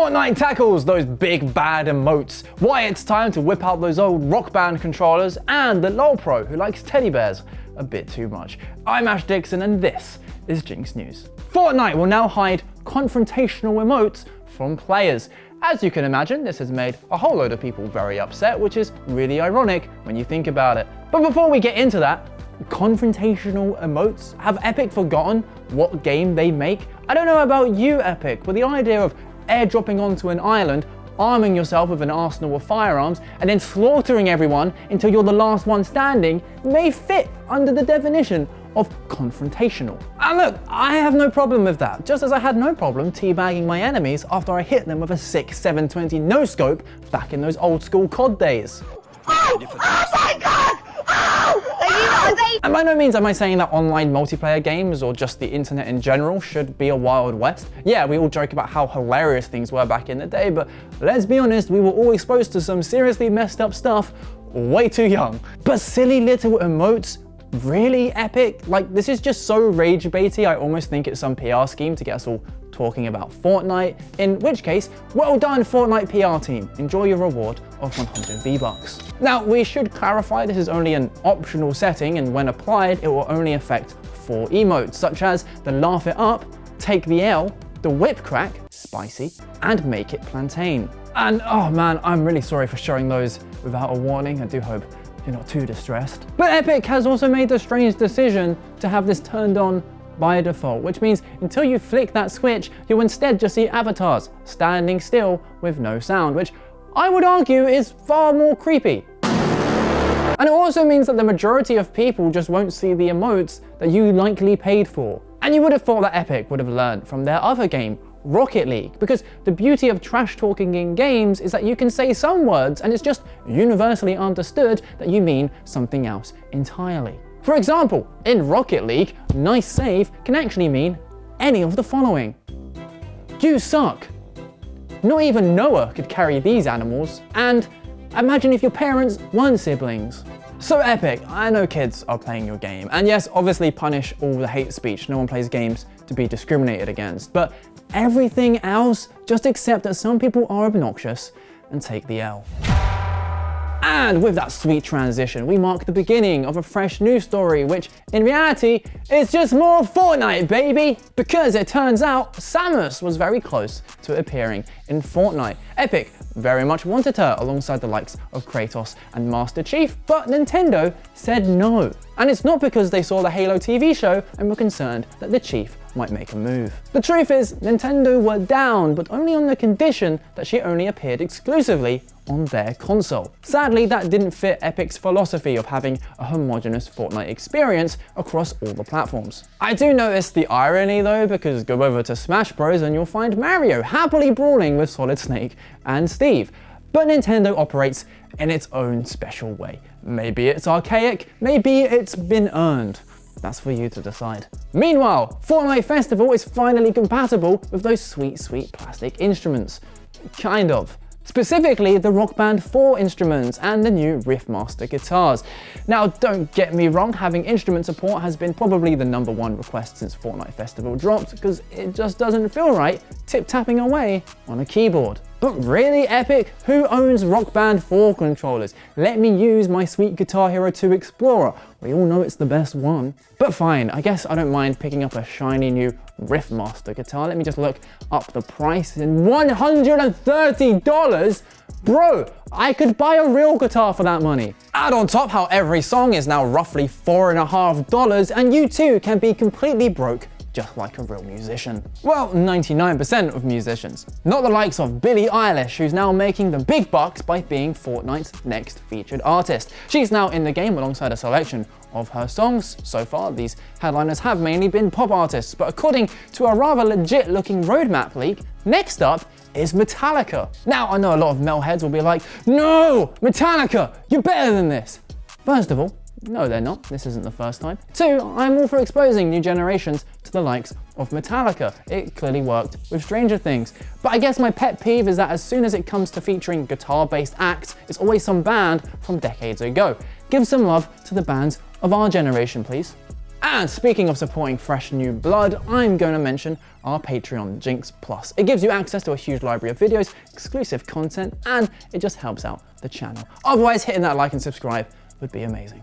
Fortnite tackles those big bad emotes. Why it's time to whip out those old Rock Band controllers, and the LOL pro who likes teddy bears a bit too much. I'm Ash Dixon and this is Ginx News. Fortnite will now hide confrontational emotes from players. As you can imagine, this has made a whole load of people very upset, which is really ironic when you think about it. But before we get into that, confrontational emotes? Have Epic forgotten what game they make? I don't know about you, Epic, but the idea of airdropping onto an island, arming yourself with an arsenal of firearms, and then slaughtering everyone until you're the last one standing may fit under the definition of confrontational. And look, I have no problem with that, just as I had no problem teabagging my enemies after I hit them with a sick 720 no-scope back in those old school COD days. Oh my god! And by no means am I saying that online multiplayer games or just the internet in general should be a Wild West. Yeah, we all joke about how hilarious things were back in the day, but let's be honest, we were all exposed to some seriously messed up stuff way too young. But silly little emotes? Really, Epic? Like, this is just so rage baity, I almost think it's some PR scheme to get us all talking about Fortnite, in which case, well done Fortnite PR team, enjoy your reward of 100 V-Bucks. Now, we should clarify this is only an optional setting, and when applied, it will only affect 4 emotes, such as the laugh it up, take the L, the whip crack, spicy, and make it plantain. And oh man, I'm really sorry for showing those without a warning. I do hope you're not too distressed. But Epic has also made the strange decision to have this turned on by default, which means until you flick that switch, you'll instead just see avatars standing still with no sound, which I would argue is far more creepy. And it also means that the majority of people just won't see the emotes that you likely paid for. And you would have thought that Epic would have learned from their other game, Rocket League, because the beauty of trash talking in games is that you can say some words and it's just universally understood that you mean something else entirely. For example, in Rocket League, nice save can actually mean any of the following. You suck. Not even Noah could carry these animals, and imagine if your parents weren't siblings. So Epic, I know kids are playing your game, and yes, obviously punish all the hate speech. No one plays games to be discriminated against, but everything else, just accept that some people are obnoxious and take the L. And with that sweet transition, we mark the beginning of a fresh news story, which in reality is just more Fortnite, baby! Because it turns out Samus was very close to appearing in Fortnite. Epic very much wanted her alongside the likes of Kratos and Master Chief, but Nintendo said no. And it's not because they saw the Halo TV show and were concerned that the Chief might make a move. The truth is, Nintendo were down, but only on the condition that she only appeared exclusively on their console. Sadly, that didn't fit Epic's philosophy of having a homogeneous Fortnite experience across all the platforms. I do notice the irony though, because go over to Smash Bros and you'll find Mario happily brawling with Solid Snake and Steve. But Nintendo operates in its own special way. Maybe it's archaic, maybe it's been earned. That's for you to decide. Meanwhile, Fortnite Festival is finally compatible with those sweet, sweet plastic instruments. Kind of. Specifically the Rock Band 4 instruments and the new Riffmaster guitars. Now, don't get me wrong, having instrument support has been probably the #1 request since Fortnite Festival dropped, because it just doesn't feel right tip-tapping away on a keyboard. But really, Epic? Who owns Rock Band 4 controllers? Let me use my sweet Guitar Hero 2 Explorer. We all know it's the best one. But fine, I guess I don't mind picking up a shiny new Riffmaster guitar. Let me just look up the price. $130? Bro, I could buy a real guitar for that money. Add on top how every song is now roughly $4.50, and you too can be completely broke just like a real musician. Well, 99% of musicians. Not the likes of Billie Eilish, who's now making the big bucks by being Fortnite's next featured artist. She's now in the game alongside a selection of her songs. So far, these headliners have mainly been pop artists, but according to a rather legit looking roadmap leak, next up is Metallica. Now, I know a lot of metalheads will be like, no, Metallica, you're better than this. First of all, no, they're not. This isn't the first time. 2, I'm all for exposing new generations to the likes of Metallica. It clearly worked with Stranger Things. But I guess my pet peeve is that as soon as it comes to featuring guitar-based acts, it's always some band from decades ago. Give some love to the bands of our generation, please. And speaking of supporting fresh new blood, I'm going to mention our Patreon, Ginx Plus. It gives you access to a huge library of videos, exclusive content, and it just helps out the channel. Otherwise, hitting that like and subscribe would be amazing.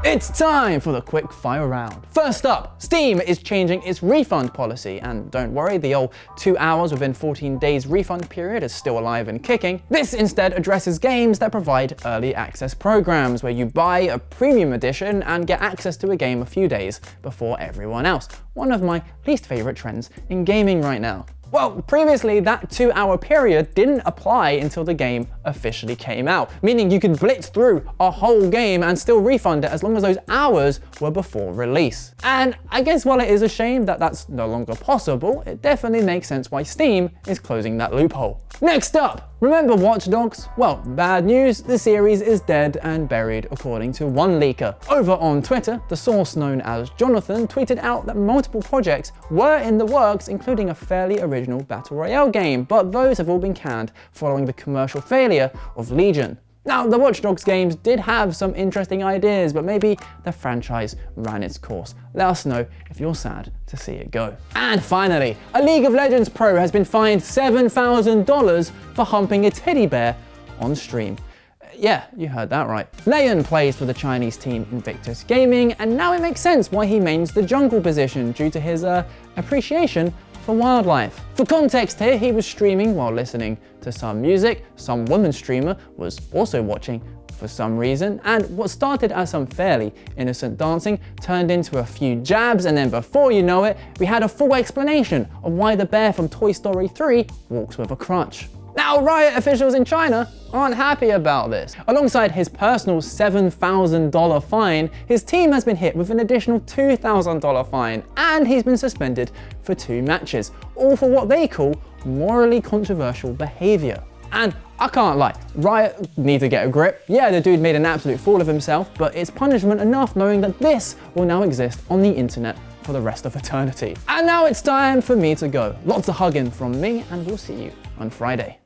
It's time for the Quickfire Round. First up, Steam is changing its refund policy, and don't worry, the old 2 hours within 14 days refund period is still alive and kicking. This instead addresses games that provide early access programs, where you buy a premium edition and get access to a game a few days before everyone else. One of my least favorite trends in gaming right now. Well, previously that 2 hour period didn't apply until the game officially came out, meaning you could blitz through a whole game and still refund it as long as those hours were before release. And I guess while it is a shame that that's no longer possible, it definitely makes sense why Steam is closing that loophole. Next up, remember Watch Dogs? Well, bad news, the series is dead and buried according to one leaker. Over on Twitter, the source known as Jonathan tweeted out that multiple projects were in the works, including a fairly original Battle Royale game, but those have all been canned following the commercial failure of Legion. Now, the Watch Dogs games did have some interesting ideas, but maybe the franchise ran its course. Let us know if you're sad to see it go. And finally, a League of Legends pro has been fined $7,000 for humping a teddy bear on stream. Yeah, you heard that right. Leon plays for the Chinese team Invictus Gaming, and now it makes sense why he mains the jungle position due to his appreciation for wildlife. For context here, he was streaming while listening to some music, some woman streamer was also watching for some reason, and what started as some fairly innocent dancing turned into a few jabs, and then before you know it, we had a full explanation of why the bear from Toy Story 3 walks with a crutch. Now, Riot officials in China aren't happy about this. Alongside his personal $7,000 fine, his team has been hit with an additional $2,000 fine, and he's been suspended for 2 matches, all for what they call morally controversial behavior. And I can't lie, Riot need to get a grip. Yeah, the dude made an absolute fool of himself, but it's punishment enough knowing that this will now exist on the internet for the rest of eternity. And now it's time for me to go. Lots of hugging from me, and we'll see you on Friday.